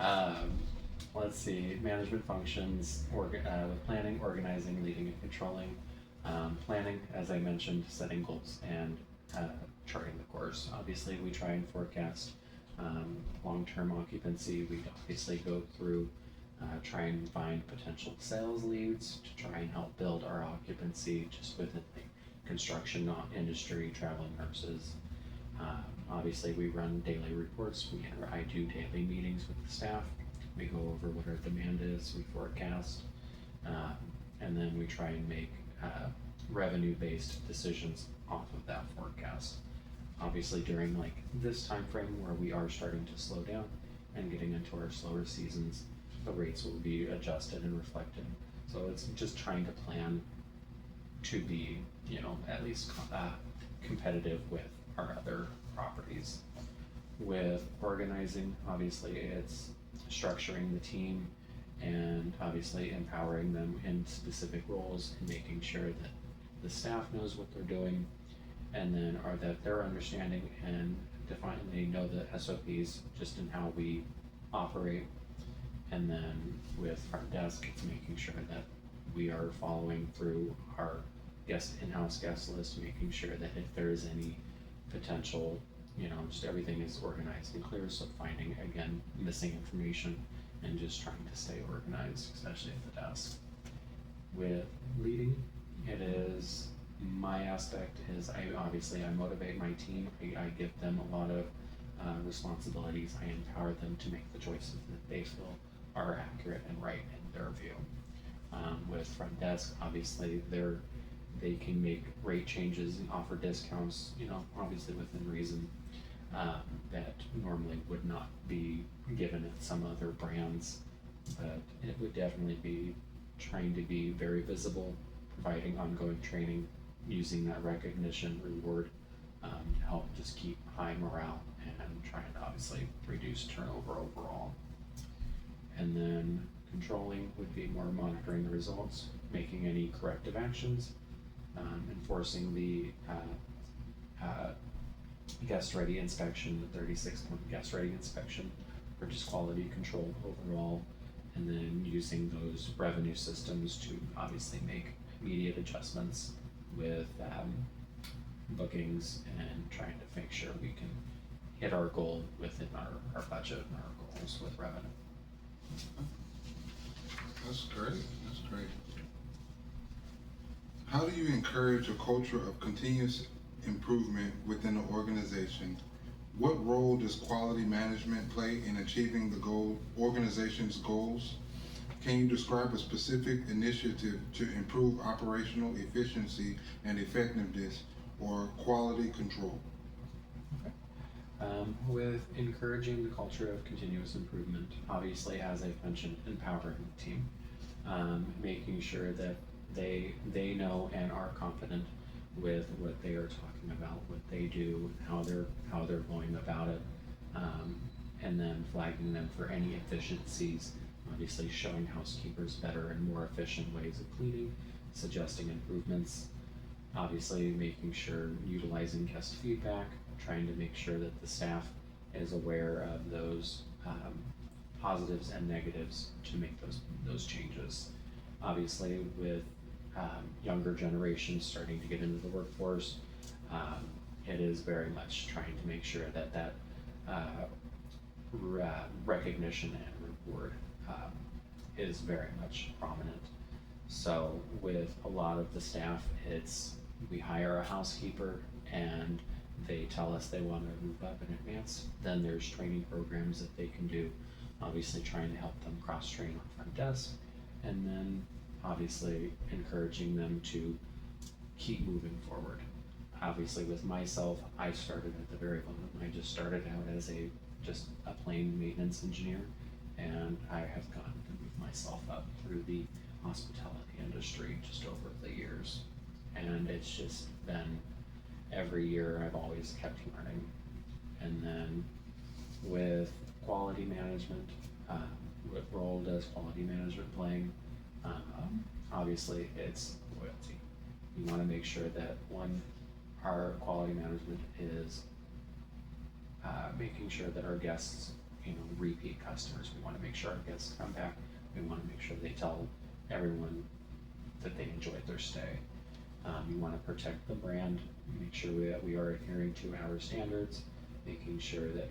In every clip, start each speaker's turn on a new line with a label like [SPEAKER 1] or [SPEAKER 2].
[SPEAKER 1] Let's see, management functions, with planning, organizing, leading, and controlling. Planning, as I mentioned, setting goals and charting the course. Obviously, we try and forecast long-term occupancy. We obviously go through, try and find potential sales leads to try and help build our occupancy just within the construction industry, traveling nurses. Obviously, we run daily reports. I do daily meetings with the staff. We go over what our demand is, we forecast, and then we try and make revenue-based decisions off of that forecast. Obviously, during like this time frame where we are starting to slow down and getting into our slower seasons, the rates will be adjusted and reflected. So it's just trying to plan to be, at least competitive with our other properties. With organizing, obviously it's structuring the team and obviously empowering them in specific roles and making sure that the staff knows what they're doing, and then that they're understanding and they know the SOPs just in how we operate. And then with front desk, it's making sure that we are following through our in-house guest list, making sure that if there is any potential, just everything is organized and clear. So finding, again, missing information and just trying to stay organized, especially at the desk. With leading, it is my aspect is I motivate my team. I give them a lot of responsibilities. I empower them to make the choices that they feel are accurate and right in their view. With front desk, obviously they can make rate changes and offer discounts, obviously within reason, that normally would not be given at some other brands, but it would definitely be trying to be very visible, providing ongoing training, using that recognition reward to help just keep high morale and trying to obviously reduce turnover overall. And then controlling would be more monitoring the results, making any corrective actions, enforcing the guest ready inspection, the 36-point guest ready inspection for just quality control overall, and then using those revenue systems to obviously make immediate adjustments with bookings and trying to make sure we can hit our goal within our budget and our goals with revenue.
[SPEAKER 2] That's great. That's great. How do you encourage a culture of continuous improvement within the organization? What role does quality management play in achieving the organization's goals? Can you describe a specific initiative to improve operational efficiency and effectiveness or quality control?
[SPEAKER 1] Okay. With encouraging the culture of continuous improvement, obviously, as I've mentioned, empowering the team, making sure that they know and are confident with what they are talking about, what they do, how they're going about it, and then flagging them for any efficiencies. Obviously, showing housekeepers better and more efficient ways of cleaning, suggesting improvements. Obviously, making sure utilizing guest feedback, trying to make sure that the staff is aware of those positives and negatives to make those changes. Obviously, with younger generations starting to get into the workforce, it is very much trying to make sure that recognition and reward is very much prominent. So with a lot of the staff, we hire a housekeeper and they tell us they want to move up in advance. Then there's training programs that they can do, obviously trying to help them cross-train on front desk, and then obviously encouraging them to keep moving forward. Obviously with myself, I started at the very bottom. I just started out as just a plain maintenance engineer, and I have gotten to move myself up through the hospitality industry just over the years. And it's just been, every year I've always kept learning. And then with quality management, what role does quality management playing? Obviously it's loyalty. You want to make sure that our quality management is making sure that our guests, repeat customers. We want to make sure our guests come back. We want to make sure they tell everyone that they enjoyed their stay. We want to protect the brand, make sure that we are adhering to our standards, making sure that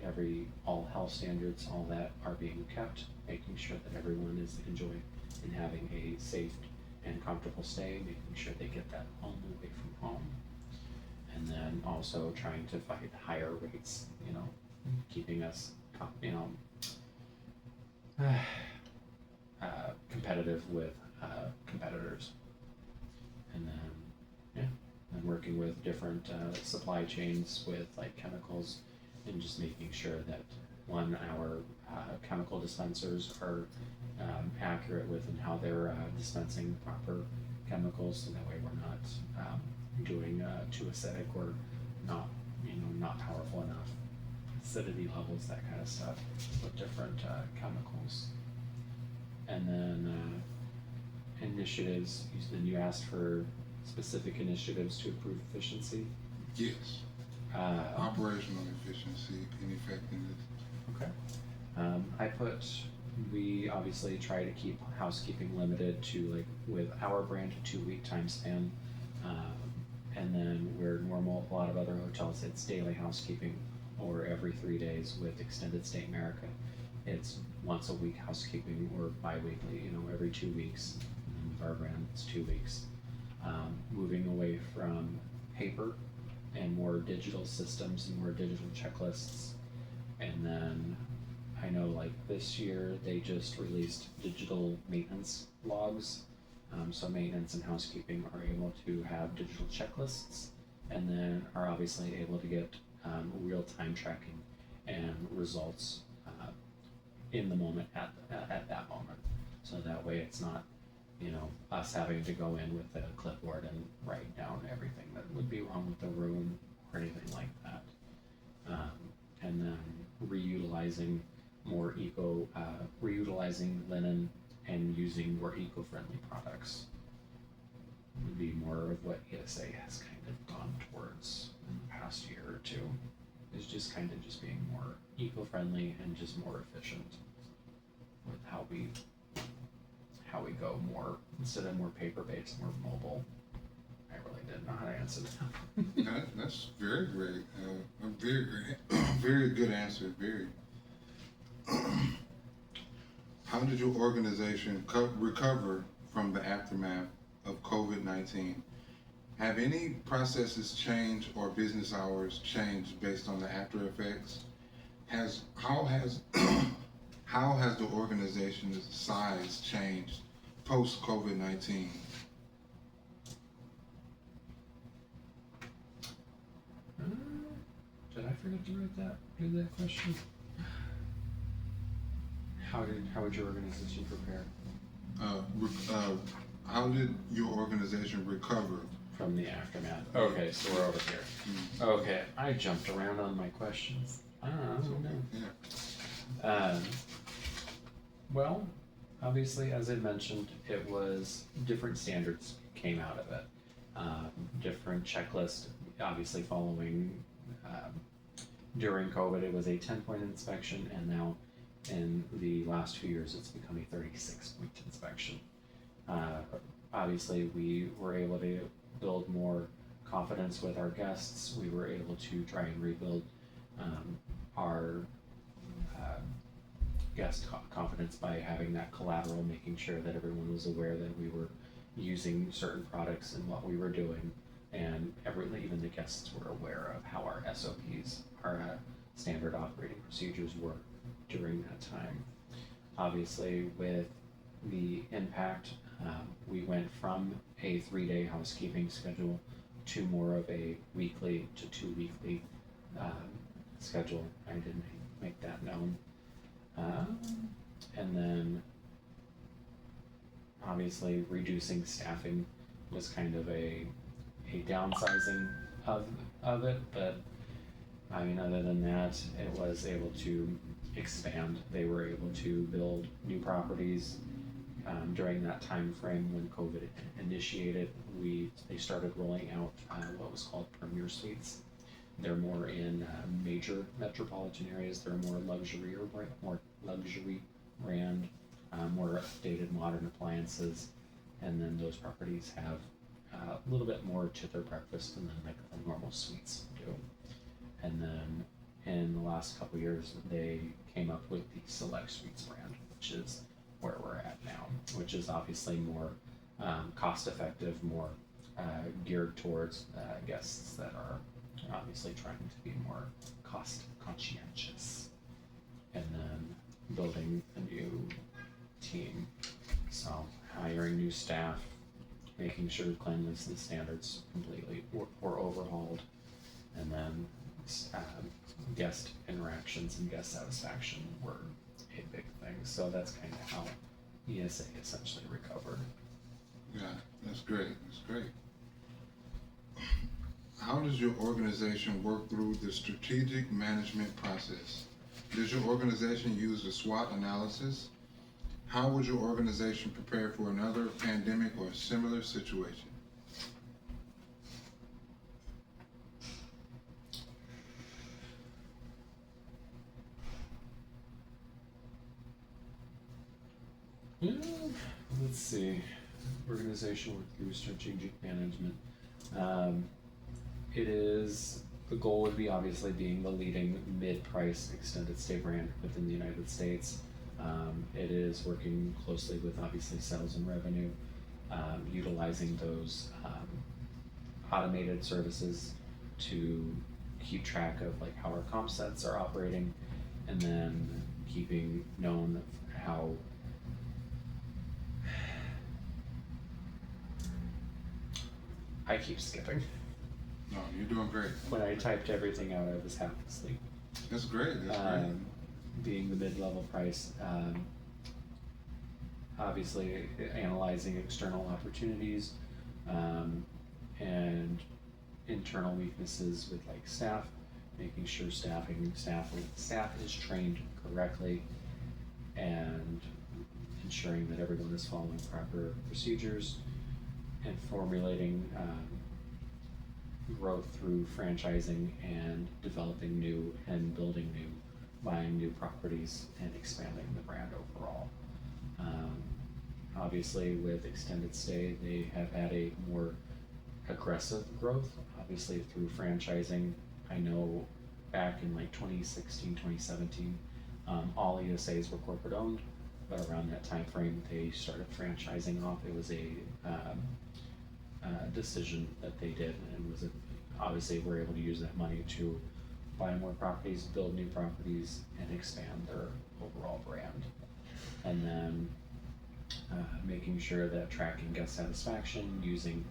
[SPEAKER 1] all health standards, all that are being kept, making sure that everyone is enjoying and having a safe and comfortable stay, making sure they get that home away from home. And then also trying to fight higher rates, keeping us, competitive with competitors. And then, and working with different supply chains with like chemicals, and just making sure that our chemical dispensers are accurate with and how they're dispensing the proper chemicals, so that way we're not doing too acidic or not powerful enough acidity levels, that kind of stuff, with different chemicals. And then initiatives, then you asked for specific initiatives to improve efficiency.
[SPEAKER 2] Yes. Operational efficiency and effectiveness.
[SPEAKER 1] Okay. We obviously try to keep housekeeping limited to, like, with our brand, a 2-week time span. And then where normal, a lot of other hotels, it's daily housekeeping, or every 3 days. With Extended Stay America, it's once a week housekeeping, or bi-weekly, every 2 weeks. And with our brand, it's 2 weeks. Moving away from paper and more digital systems and more digital checklists. And then I know, like, this year they just released digital maintenance logs. So maintenance and housekeeping are able to have digital checklists, and then are obviously able to get real-time tracking and results in the moment, at that moment. So that way it's not, us having to go in with a clipboard and write down everything that would be wrong with the room or anything like that. And then reutilizing linen and using more eco-friendly products would be more of what ESA has kind of gone towards in the past year or two, is just kind of just being more eco-friendly and just more efficient with how we go more, instead of more paper-based, more mobile. I really didn't know how to answer that.
[SPEAKER 2] That's very great. A very great, very good answer. Very. How did your organization recover from the aftermath of COVID-19? Have any processes changed or business hours changed based on the after effects? How has the organization's size changed post COVID-19?
[SPEAKER 1] Did I forget to read that question? How would your organization prepare?
[SPEAKER 2] How did your organization recover
[SPEAKER 1] from the aftermath? Okay, so we're over here. Mm-hmm. Okay, I jumped around on my questions. I don't know. Yeah. Well, obviously, as I mentioned, it was different standards came out of it. Different checklists, obviously following. During COVID, it was a 10-point inspection, and now in the last few years, it's become a 36-point inspection. Obviously, we were able to build more confidence with our guests. We were able to try and rebuild our guest confidence by having that collateral, making sure that everyone was aware that we were using certain products and what we were doing, and even the guests were aware of how our SOPs, our standard operating procedures were during that time. Obviously, with the impact, we went from a 3-day housekeeping schedule to more of a weekly to 2-weekly schedule. I didn't make that known. And then obviously reducing staffing was kind of a downsizing of it, but I mean, other than that, it was able to expand. They were able to build new properties. During that time frame when COVID initiated, they started rolling out what was called Premier Suites. They're more in major metropolitan areas. They're more luxury brand, more updated modern appliances, and then those properties have a little bit more to their breakfast than like the normal suites do. And then in the last couple years, they came up with the Select Suites brand, which is where we're at now, which is obviously more cost effective, more geared towards guests that are obviously trying to be more cost conscientious. And then building a new team, so hiring new staff, making sure cleanliness standards completely were overhauled, and then guest interactions and guest satisfaction were a big thing. So that's kind of how ESA essentially recovered.
[SPEAKER 2] Yeah, that's great. That's great. How does your organization work through the strategic management process? Does your organization use a SWOT analysis? How would your organization prepare for another pandemic or similar situation?
[SPEAKER 1] Let's see. Organization work through strategic management. The goal would be obviously being the leading mid-price extended stay brand within the United States. It is working closely with obviously sales and revenue, utilizing those automated services to keep track of like how our comp sets are operating, and then keeping known how I keep skipping.
[SPEAKER 2] No, you're doing great.
[SPEAKER 1] When I typed everything out, I was half asleep.
[SPEAKER 2] That's great. That's great.
[SPEAKER 1] Being the mid-level price, obviously analyzing external opportunities and internal weaknesses with like staff, making sure staff is trained correctly, and ensuring that everyone is following proper procedures, and formulating growth through franchising and developing new and building new, buying new properties and expanding the brand overall. Obviously with extended stay, they have had a more aggressive growth, obviously through franchising. I know back in like 2016, 2017, all ESAs were corporate owned, but around that time frame, they started franchising off. It was a decision that they did, and was obviously we're able to use that money to buy more properties, build new properties, and expand their overall brand. And then making sure that tracking guest satisfaction, using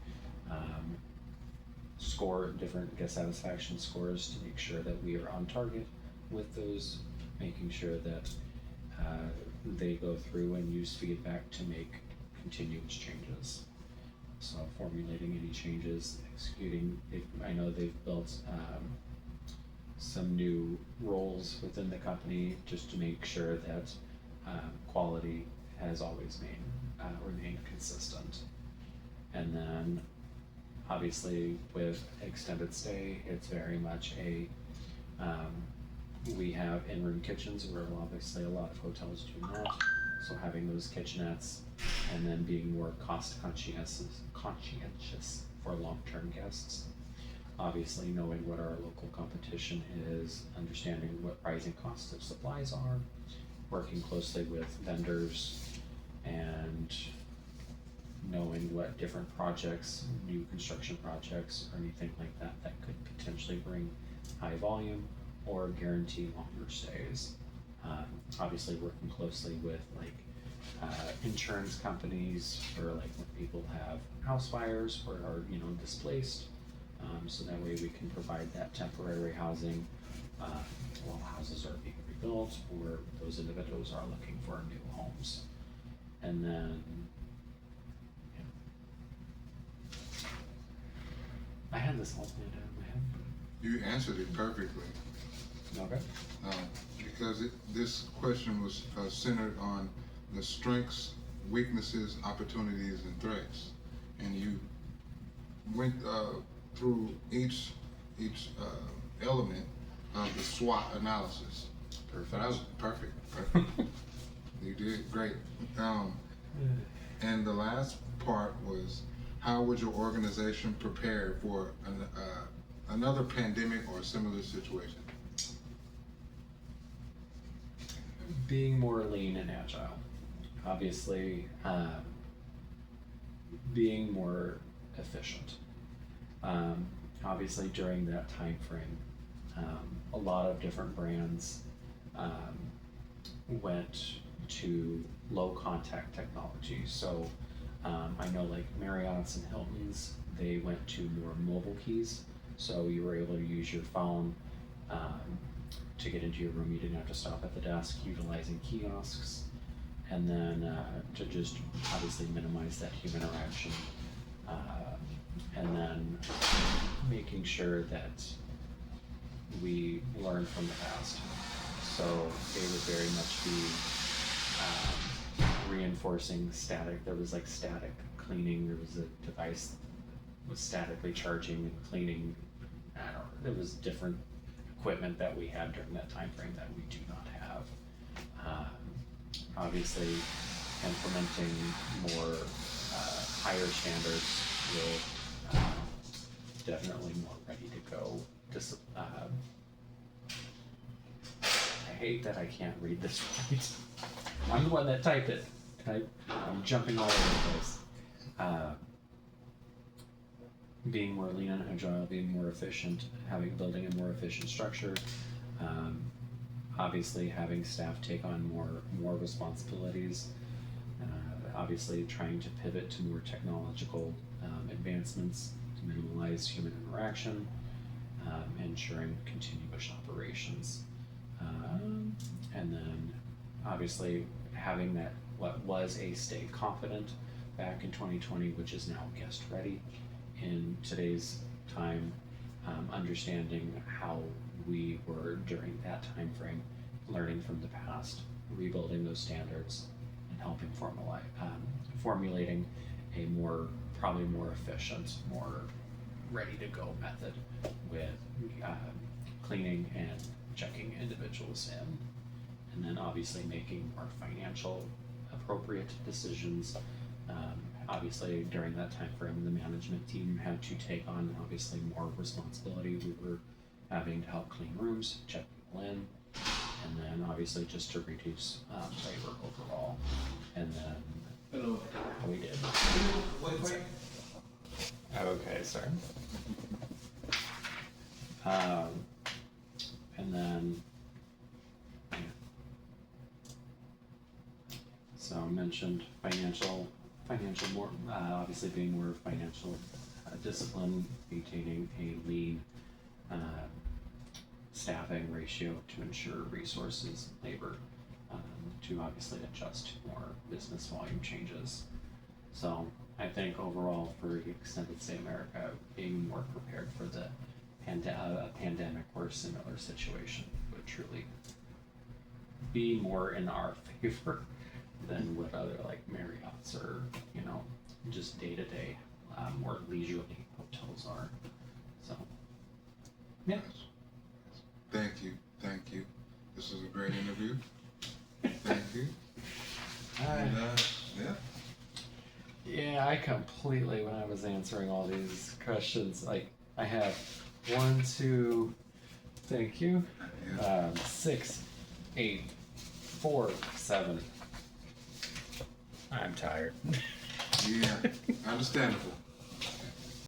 [SPEAKER 1] different guest satisfaction scores to make sure that we are on target with those, making sure that they go through and use feedback to make continuous changes. So formulating any changes, executing. I know they've built some new roles within the company just to make sure that quality has always remained consistent. And then obviously with extended stay, it's very much we have in-room kitchens where obviously a lot of hotels do not. So having those kitchenettes, and then being more cost conscientious for long-term guests. Obviously knowing what our local competition is, understanding what rising costs of supplies are, working closely with vendors, and knowing what different projects, new construction projects or anything like that could potentially bring high volume or guarantee longer stays. Obviously working closely with like insurance companies for like when people have house fires or are displaced, so that way we can provide that temporary housing while houses are being rebuilt or those individuals are looking for new homes. And then I had this all planned out in my head.
[SPEAKER 2] You answered it perfectly.
[SPEAKER 1] Okay.
[SPEAKER 2] Because this question was centered on the strengths, weaknesses, opportunities, and threats, and you went through each element of the SWOT analysis.
[SPEAKER 1] Perfect.
[SPEAKER 2] So that was perfect. You did great. And the last part was, how would your organization prepare for another pandemic or a similar situation?
[SPEAKER 1] Being more lean and agile. Obviously, being more efficient. Obviously, during that time frame, a lot of different brands went to low contact technology. So I know like Marriott's and Hilton's, they went to more mobile keys. So you were able to use your phone to get into your room. You didn't have to stop at the desk, utilizing kiosks. And then to just obviously minimize that human interaction. And then making sure that we learn from the past. So they would very much be reinforcing static. There was like static cleaning. There was a device that was statically charging and cleaning. I don't know. There was different equipment that we had during that time frame that we do not have. Obviously, implementing more higher standards with definitely more ready to go. I hate that I can't read this right. I'm the one that typed it. I'm jumping all over the place. Being more lean and agile, being more efficient, building a more efficient structure. Obviously, having staff take on more responsibilities. Obviously, trying to pivot to more technological advancements to minimize human interaction, ensuring continuous operations, and then obviously having that what was a stay confident back in 2020, which is now guest ready in today's time, understanding how we were during that time frame, learning from the past, rebuilding those standards, and helping formulating a probably more efficient, more ready to go method with cleaning and checking individuals in, and then obviously making more financial appropriate decisions. Obviously during that time frame, the management team had to take on obviously more responsibility. We were having to help clean rooms, check people in, and then obviously just to reduce labor overall. And then we did. Okay, sorry. And then, yeah. So I mentioned financial more, obviously being more financial discipline, maintaining a lean staffing ratio to ensure resources, labor, to obviously adjust to more business volume changes. So I think overall for Extended Stay America, being more prepared for the pandemic or similar situation would truly be more in our favor than what other like Marriott's or just day-to-day more leisurely hotels are. So yeah.
[SPEAKER 2] Thank you. This was a great interview. Thank you. And,
[SPEAKER 1] yeah, I completely, when I was answering all these questions, like I have 1, 2, thank you, 6, 8, 4, 7. I'm tired.
[SPEAKER 2] Yeah, understandable.